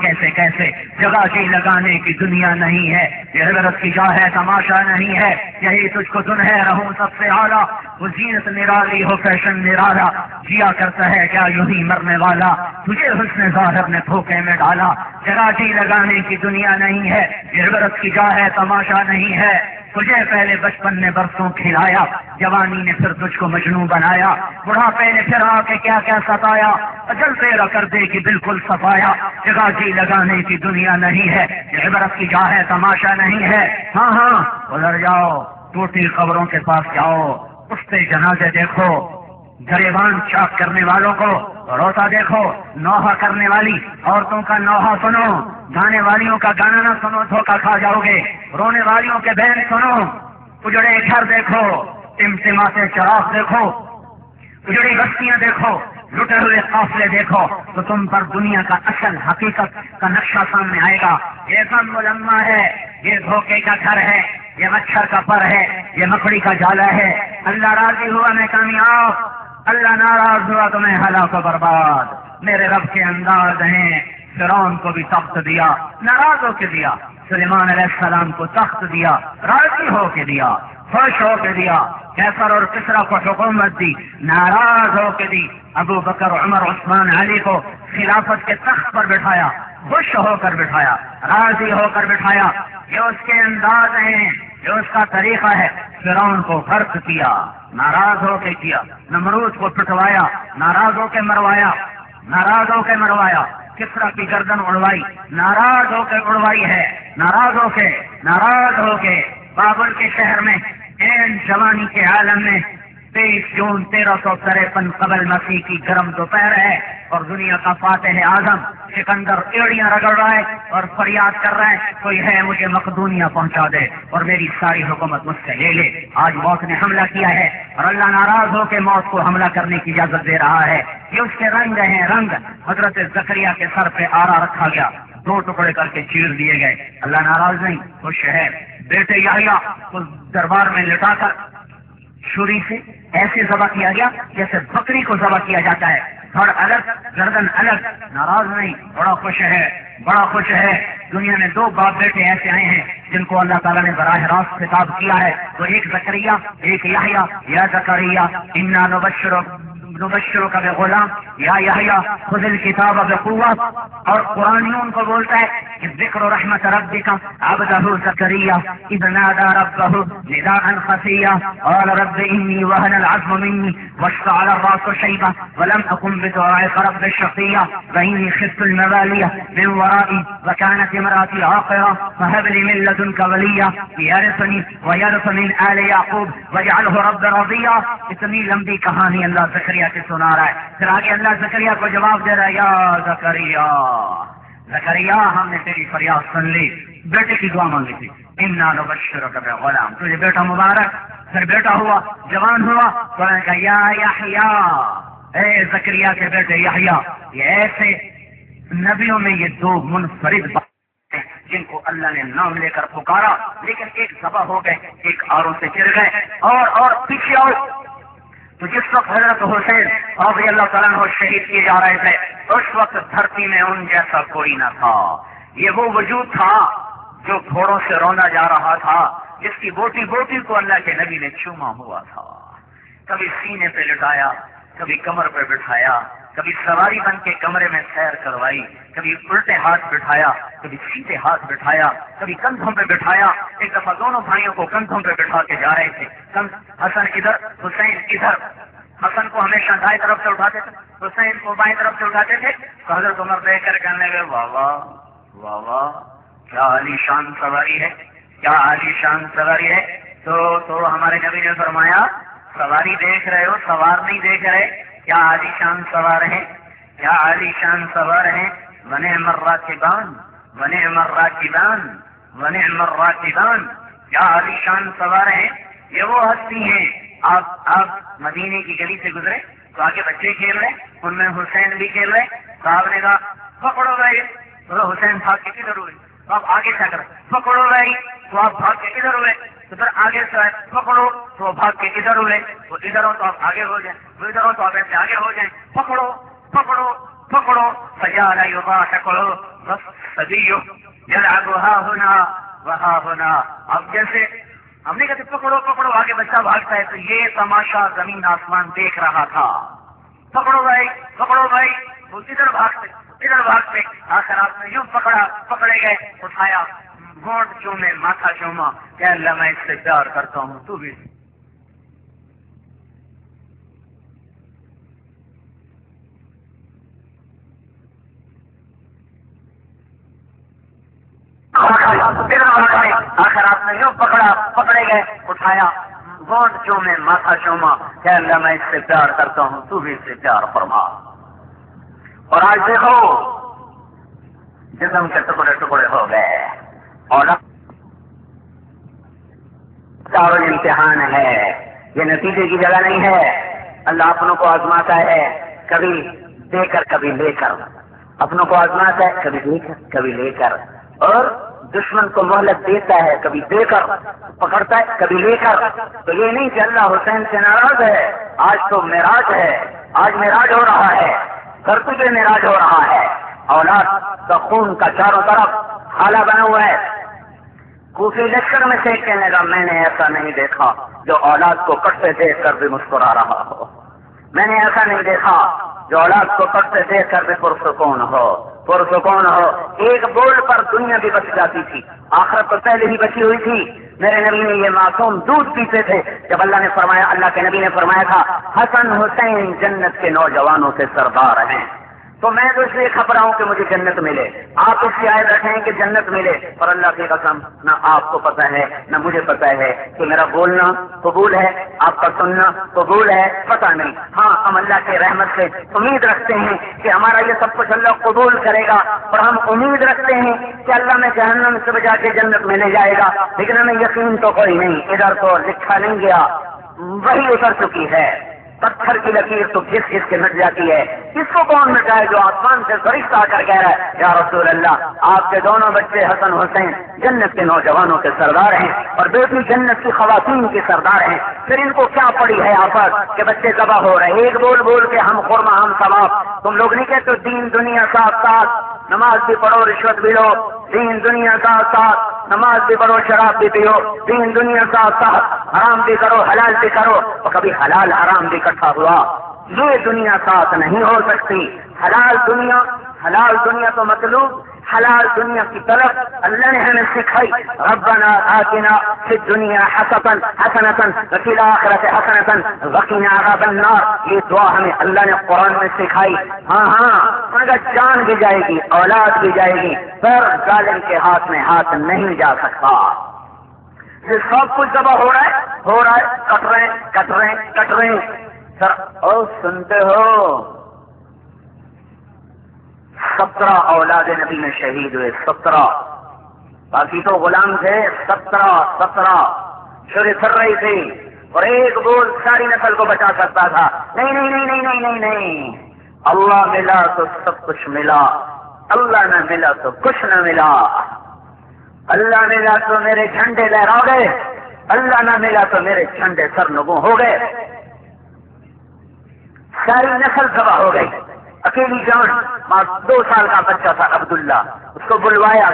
کیسے کیسے، جگہ جی لگانے کی دنیا نہیں ہے، یہ عبرت کی جا ہے تماشا نہیں ہے، یہی تجھ کو دن ہے رہوں سب سے اعلیٰ، وہ زینت نرالی ہو فیشن نرالا، جیا کرتا ہے کیا یوں ہی مرنے والا، تجھے حسن ظاہر نے دھوکے میں ڈالا، جگہ جی لگانے کی دنیا نہیں ہے، یہ عبرت کی جا ہے تماشا نہیں ہے، تجھے پہلے بچپن نے برسوں کھلایا، جوانی نے پھر تجھ کو مجنون بنایا، بڑھاپے نے پھر آ کے کیا کیا ستایا، اجل تیرا کر دے گی بالکل صفایا، جگہ جی لگانے کی دنیا نہیں ہے، یہ عبرت کی جا ہے تماشا نہیں ہے، ہاں ہاں ادھر جاؤ، ٹوٹی قبروں کے پاس جاؤ، اس پہ جنازے دیکھو، گریبان چاک کرنے والوں کو روتا دیکھو، نوحہ کرنے والی عورتوں کا نوحہ سنو، گانے والیوں کا گانا نہ سنو دھوکہ کھا جاؤ گے، رونے والیوں کے بین سنو، اجڑے گھر دیکھو، ٹمٹماتے چراغ دیکھو، اجڑی بستیاں دیکھو، لٹے ہوئے قافلے دیکھو، تو تم پر دنیا کا اصل حقیقت کا نقشہ سامنے آئے گا، یہ غم ملما ہے، یہ دھوکے کا گھر ہے، یہ مچھر کا پر ہے، یہ مکڑی کا جالا ہے، اللہ راضی ہوا میں کامیاب، اللہ ناراض ہوا تو میں ہلاک و برباد، میرے رب کے انداز ہیں، فرعون کو بھی تخت دیا، ناراض ہو کے دیا، سلیمان علیہ السلام کو تخت دیا، راضی ہو کے دیا، خوش ہو کے دیا، کیسر اور کسرا کو حکومت دی، ناراض ہو کے دی، ابو بکر عمر عثمان علی کو خلافت کے تخت پر بٹھایا، خوش ہو کر بٹھایا، راضی ہو کر بٹھایا، یہ اس کے انداز ہیں، یہ اس کا طریقہ ہے، فرعون کو غرق کیا، ناراض ہو کے کیا، نمرود کو پٹوایا، ناراض ہو کے مروایا، ناراض ہو کے مروایا، کسرا کی گردن اڑوائی، ناراض ہو کے اڑوائی ہے، ناراض ہو کے بابل کے شہر میں این جوانی کے عالم میں 23 جون 1353 قبل مسیح کی گرم دوپہر ہے، اور دنیا کا فاتح اعظم سکندر ایڑیاں رگڑ رہا ہے اور فریاد کر رہا ہے، کوئی ہے مجھے مقدونیہ پہنچا دے اور میری ساری حکومت مجھ سے لے لے۔ آج موت نے حملہ کیا ہے اور اللہ ناراض ہو کے موت کو حملہ کرنے کی اجازت دے رہا ہے، یہ اس کے رنگ ہیں، رنگ حضرت زکریا کے سر پہ آرا رکھا گیا، 2 ٹکڑے کر کے چیر دیے گئے، اللہ ناراض نہیں، خوش ہے۔ بیٹے یحییٰ کو دربار میں لٹا کر چھری سے ایسے ذبح کیا گیا جیسے بکری کو ذبح کیا جاتا ہے، دھڑ الگ گردن الگ، ناراض نہیں، بڑا خوش ہے، بڑا خوش ہے۔ دنیا میں 2 باپ بیٹے ایسے آئے ہیں جن کو اللہ تعالیٰ نے براہ راست خطاب کیا ہے، تو ایک زکریا ایک یحییٰ، یا زکریا انا نبشرک بغلام یا یحییٰ خذ الکتاب بقوۃ، اور قرآنیون کو بولتا ہے کہ ذکر رحمت ربک عبدہ زکریا اذ نادى ربه نداء خفيا قال رب اني وهن العظم مني واشتعل الراس شيبا ولم اكن بدعائك رب شقيا واني خفت الموالي من ورائي وكانت امراتي عاقرا فهب لي من لدنك وليا يرثني ويرث من آل يعقوب واجعله رب رضيا۔ اتنی لمبی کہانی اللہ زکریا سے سنا رہا ہے، پھر آگے اللہ زکریا کو جواب دے رہا ہے، یا زکریا زکریا ہم نے تیری فریاد سن لی، بیٹے کی دعا مانگی تھی، انا نبشرک بغلام، تجھے بیٹا مبارک، پھر بیٹا ہوا، جوان ہوا، تو نے کہا یا یحییٰ، اے زکریا کے بیٹے یحییٰ۔ یہ ایسے نبیوں میں یہ 2 منفرد بات ہیں جن کو اللہ نے نام لے کر پکارا، لیکن ایک ذبح ہو گئے، ایک آروں سے چر گئے، اور پیچھے آؤ تو جس وقت حضرت حسین رضی اللہ تعالیٰ عنہ شہید کیے جا رہے تھے، اس وقت دھرتی میں ان جیسا کوئی نہ تھا، یہ وہ وجود تھا جو گھوڑوں سے روندا جا رہا تھا، جس کی بوٹی بوٹی کو اللہ کے نبی نے چوما ہوا تھا، کبھی سینے پہ لٹایا، کبھی کمر پہ بٹھایا، کبھی سواری بن کے کمرے میں سیر کروائی، کبھی الٹے ہاتھ بٹھایا، کبھی سیدھے ہاتھ بٹھایا، کبھی کندھوں پہ بٹھایا۔ ایک دفعہ دونوں بھائیوں کو کندھوں پہ بٹھا کے جا رہے تھے، حسن ادھر حسین ادھر، حسن کو ہمیشہ دائیں طرف سے اٹھاتے تھے، حسین کو بائیں طرف سے اٹھاتے تھے، تو حضرت عمر دیکھ کر کہنے لگے، واہ واہ واہ واہ، کیا عالی شان سواری ہے، کیا عالی شان سواری ہے۔ تو ہمارے نبی نے فرمایا، سواری دیکھ رہے ہو، سوار نہیں دیکھ رہے، کیا عالی شان سوار ہیں، کیا عالی شان سوار ہیں، ونعم الراکبان ونعم الراکبان ونعم الراکبان، کیا عالی شان سوار ہیں۔ یہ وہ ہستی ہیں، آپ مدینے کی گلی سے گزرے تو آگے بچے کھیل رہے، ان میں حسین بھی کھیل رہے، صاحب نے کہا پکڑو بھائی، تو حسین بھاگ کے کدھر ہوئے، تو آپ آگے سے کر پکڑو بھائی، تو آپ بھاگ کے کدھر ہوئے، تو پھر آگے سے پکڑو تو وہ بھاگ کے ادھر ہوئے، وہ ادھر ہو تو آپ آگے ہو جائیں، وہ ادھر ہو تو آپ ایسے آگے ہو جائیں، پکڑو پکڑو پکڑو، فجعل یضاحک فالصبي يلعب ها هنا وها هنا. اب جیسے ہم نے کہتے پکڑو پکڑو آگے بچہ بھاگتا ہے، تو یہ تماشا زمین آسمان دیکھ رہا تھا. پکڑو بھائی وہ ادھر بھاگتے آخر آپ نے یوں پکڑے گئے، اٹھایا، گونٹ چومے، ماتھا چوما کہ اللہ میں اس سے پیار کرتا ہوں، تو بھی. آخر آپ نے یوں پکڑے گئے، اٹھایا، گونٹ چومے، ماتھا چوما کہ اللہ میں اس سے پیار کرتا ہوں، تو بھی اس سے پیار فرما. اور آج دیکھو جسم کے ٹکڑے ٹکڑے ہو گئے. اور امتحان ہے، یہ نتیجے کی جگہ نہیں ہے. اللہ اپنوں کو آزماتا ہے، کبھی دے کر کبھی لے کر. اپنوں کو آزماتا ہے کبھی دے کر کبھی لے کر. اور دشمن کو مہلت دیتا ہے، کبھی دے کر پکڑتا ہے کبھی لے کر. تو یہ نہیں کہ اللہ حسین سے ناراض ہے. آج تو معراج ہے، آج معراج ہو رہا ہے، کرتوبے معراج ہو رہا ہے. اولاد کا خون کا چاروں طرف حالہ بنا ہوا ہے. کوفی لشکر میں سے کہنے لگا میں نے ایسا نہیں دیکھا جو اولاد کو کٹتے دیکھ کر بھی مسکرا رہا ہو. میں نے ایسا نہیں دیکھا جو اولاد کو کٹتے دیکھ کر بھی پرسکون ہو. ایک بول پر دنیا بھی بچ جاتی تھی، آخرت تو پہلے ہی بچی ہوئی تھی. میرے نبی نے یہ معصوم دودھ پیتے تھے. جب اللہ کے نبی نے فرمایا تھا حسن حسین جنت کے نوجوانوں کے سردار ہیں، تو میں تو اس لیے کھپ رہا ہوں کہ مجھے جنت ملے. آپ اس کی آیت رکھیں کہ جنت ملے، اور اللہ کی قسم نہ آپ کو پتہ ہے نہ مجھے پتہ ہے کہ میرا بولنا قبول ہے، آپ کا سننا قبول ہے، پتہ نہیں. ہاں ہم اللہ کے رحمت سے امید رکھتے ہیں کہ ہمارا یہ سب کچھ اللہ قبول کرے گا، اور ہم امید رکھتے ہیں کہ اللہ میں جہنم سے بچا کے جنت میں لے جائے گا. لیکن ہمیں یقین تو کوئی نہیں. ادھر تو لکھا نہیں گیا، وہی اتر چکی ہے. پتھر کی لکیر تو گھس گھس کے مٹ جاتی ہے. اس کو کون مٹائے جو آسمان سے فرشتہ آ کر کہہ رہا ہے یا رسول اللہ آپ کے دونوں بچے حسن حسین جنت کے نوجوانوں کے سردار ہیں اور بیٹی جنت کی خواتین کی سردار ہیں. پھر ان کو کیا پڑی ہے آفت کہ بچے ذبح ہو رہے ہیں ایک بول کے ہم خرما ہم ثواب. تم لوگ نہیں کہتے دین دنیا ساتھ ساتھ، نماز بھی پڑھو رشوت بھی لو. دین دنیا ساتھ ساتھ، نماز بھی پڑھو شراب بھی پیو. دین دنیا ساتھ ساتھ، حرام بھی کرو حلال بھی کرو. اور کبھی حلال حرام بھی اکٹھا ہوا. یہ دنیا ساتھ نہیں ہو سکتی. حلال دنیا تو مطلوب، حلال دنیا کی طرف اللہ نے ہمیں سکھائی. ربنا آتنا فی الدنیا حسنۃ وفی الآخرۃ حسنۃ وقنا عذاب النار. یہ دعا ہمیں اللہ نے قرآن میں سکھائی. ہاں مگر جان بھی جائے گی، اولاد بھی جائے گی، پر ظالم کے ہاتھ میں ہاتھ نہیں جا سکتا. یہ سب کچھ ذبح ہو رہا ہے، کٹ رہے ہیں. سر او سنتے ہو 17 اولاد نبی میں شہید ہوئے. 17 باقی تو غلام تھے. 17 چھری پھر رہی تھی اور ایک بول ساری نسل کو بچا سکتا تھا. نہیں. اللہ ملا تو سب کچھ ملا، اللہ نہ ملا تو کچھ نہ ملا. اللہ ملا تو میرے جھنڈے لہرا گئے، اللہ نہ ملا تو میرے جھنڈے سرنگوں ہو گئے. ساری نسل تباہ ہو گئی. اکیلی جان 2 سال کا بچہ تھا عبداللہ، اس کو بلوایا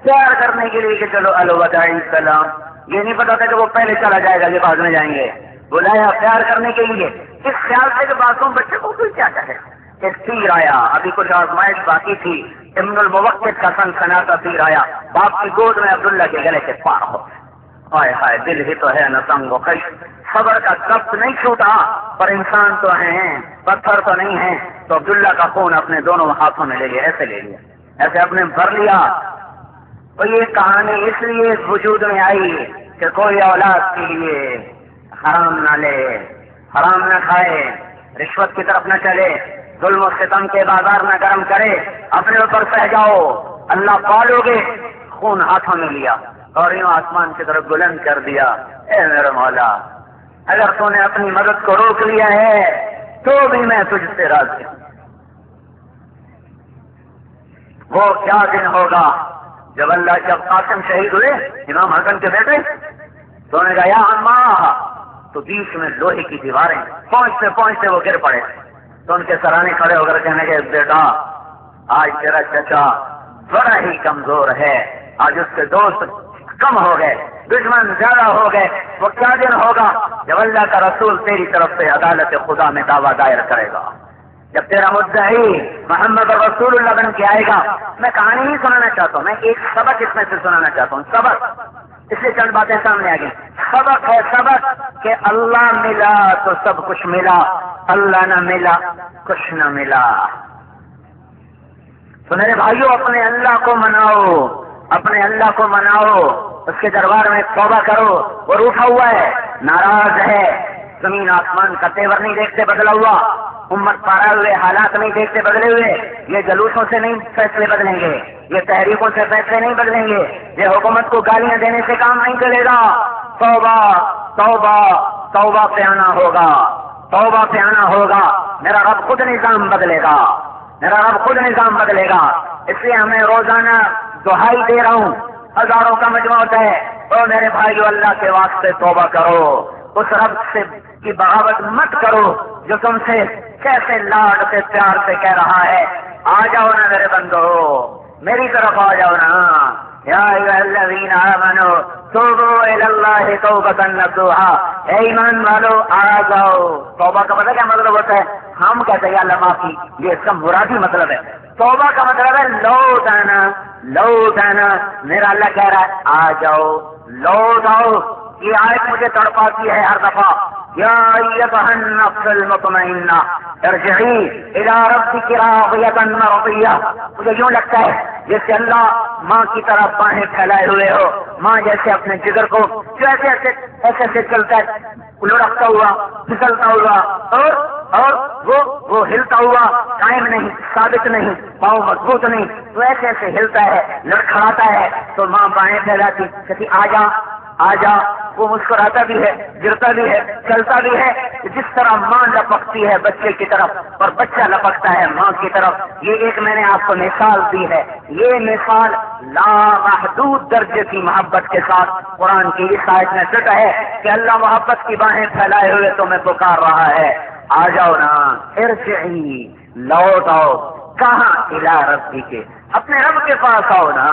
پیار کرنے کے لیے کہ چلو الوداع السلام. یہ نہیں پتا تھا کہ وہ پہلے چلا جائے گا، یہ بعد میں جائیں گے. بلایا پیار کرنے کے لیے اس خیال سے کہ معصوم بچے کو کوئی کیا کہے. ایک تیر آیا، ابھی کچھ آزمائش باقی تھی. ابن الموقد کا سنسناتا تیر آیا، باپ کی گود میں عبداللہ کے گلے سے پار ہو. ہائے دل ہی تو ہے نہ تنگ و خش. صبر کا ضبط نہیں چھوٹا، پر انسان تو ہیں، پتھر تو نہیں ہے. تو عبداللہ کا خون اپنے دونوں ہاتھوں میں لے لیا، ایسے اپنے بھر لیا. تو یہ کہانی اس لیے وجود میں آئی کہ کوئی اولاد کے لیے حرام نہ لے، حرام نہ کھائے، رشوت کی طرف نہ چلے، ظلم و ستم کے بازار نہ گرم کرے. اپنے اوپر سہ جاؤ، اللہ پالو گے. خون ہاتھوں میں لیا اور یوں آسمان کی طرف بلند کر دیا. اے میرے مولا، اگر تو نے اپنی مدد کو روک لیا ہے تو بھی میں تجھ سے راضی ہوں. وہ کیا دن ہوگا جب قاسم شہید ہوئے، امام حسن کے بیٹے، تو نے کہا یا اماں، تو بیچ میں لوہے کی دیواریں پہنچتے وہ گر پڑے. تو ان کے سرانے کھڑے ہو کر کہنے کے بیٹا، آج تیرا چچا بڑا ہی کمزور ہے. آج اس کے دوست کم ہو گئے, دشمن زیادہ ہو گئے. وہ کیا دن ہوگا جب اللہ کا رسول تیری طرف سے عدالت خدا میں دعویٰ دائر کرے گا, جب تیرا مدعی محمد رسول اللہ بن کے آئے گا. میں کہانی نہیں سنانا چاہتا ہوں, میں ایک سبق اس میں سے سنانا چاہتا ہوں. سبق اس لیے چند باتیں سامنے آ گئی. سبق ہے سبق کہ اللہ ملا تو سب کچھ ملا, اللہ نہ ملا کچھ نہ ملا. تو میرے بھائیوں, اپنے اللہ کو مناؤ, اپنے اللہ کو مناؤ, اس کے دربار میں توبہ کرو. وہ روٹھا ہوا ہے, ناراض ہے, زمین آسمان کا تیور نہیں دیکھتے بدلا ہوا, امت پارا ہوئے حالات نہیں دیکھتے بدلے ہوئے. یہ جلوسوں سے نہیں فیصلے بدلیں گے, یہ تحریکوں سے فیصلے نہیں بدلیں گے, یہ حکومت کو گالیاں دینے سے کام نہیں چلے گا. توبہ توبہ توبہ پہ آنا ہوگا, توبہ پہ آنا ہوگا. میرا رب خود نظام بدلے گا, میرا رب خود نظام بدلے گا. اس لیے ہمیں روزانہ دہائی دے رہا ہوں, ہزاروں کا مجمع ہوتا ہے. او میرے بھائیو, اللہ کے واسطے توبہ کرو. اس رب سے کی بغاوت مت کرو جو تم سے کیسے لاڈ سے پیار سے کہہ رہا ہے, آ جاؤ نا میرے بندو, میری طرف آ جاؤ نا. یا ایھا الذین آمنوا توبوا الی اللہ توبۃ نصوحا, اے ایمان والو آ جاؤ. توبہ کا مطلب کیا مطلب ہوتا ہے؟ ہم کہتے ہیں اللہ معافی, یہ اس کا مرادی مطلب ہے. توبہ کا مطلب ہے لوٹ آنا, لوٹ آنا. میرا اللہ کہہ رہا ہے آ جاؤ, لوٹ آؤ. یہ آیت مجھے تڑپاتی ہے ہر دفعہ. یا ایھا النفس المطمئنہ ارجعی الی ربک راضیۃ مرضیہ. مجھے یوں لگتا ہے جیسے اللہ ماں کی طرف باہیں پھیلائے ہوئے ہو, ماں جیسے اپنے جگر کو جو ایسے ایسے چلتا ہے, لڑکتا ہوا, پھسلتا ہوا, اور وہ ہلتا ہوا, قائم نہیں, ثابت نہیں, پاؤں مضبوط نہیں, تو ایسے ایسے ہلتا ہے, لڑکھڑاتا ہے. تو ماں باہیں پھیلاتی کہتی آ جا آ جا. وہ مسکراتا بھی ہے, گرتا بھی ہے, چلتا بھی ہے. جس طرح ماں لپکتی ہے بچے کی طرف اور بچہ لپکتا ہے ماں کی طرف. یہ ایک میں نے آپ کو مثال دی ہے. یہ مثال لامحدود درجے کی محبت کے ساتھ قرآن کی اس آیت میں فٹ ہے کہ اللہ محبت کی باہیں پھیلائے ہوئے تمہیں پکار رہا ہے, آ جاؤ نا. ارجعی, لوٹ آؤ. کہاں؟ الی ربک, اپنے رب کے پاس آؤ نا,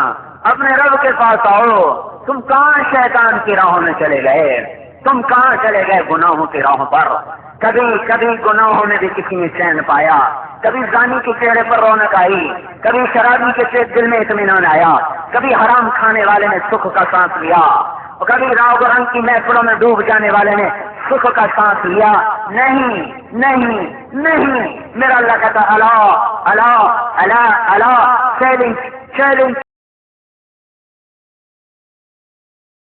اپنے رب کے پاس آؤ. تم کہاں شیطان کی راہوں میں چلے گئے, تم کہاں چلے گئے گناہوں کی راہوں پر. کبھی گناہوں میں بھی کسی نے چین پایا, کبھی زانی کے چہرے پر رونق آئی, کبھی شرابی کے دل میں اطمینان آیا, کبھی حرام کھانے والے نے سکھ کا سانس لیا, اور کبھی راگ رنگ کی محفلوں میں ڈوب جانے والے نے سکھ کا سانس لیا. نہیں نہیں نہیں, میرا اللہ کہتا الا الا الا الا, چیلنج چیلنج.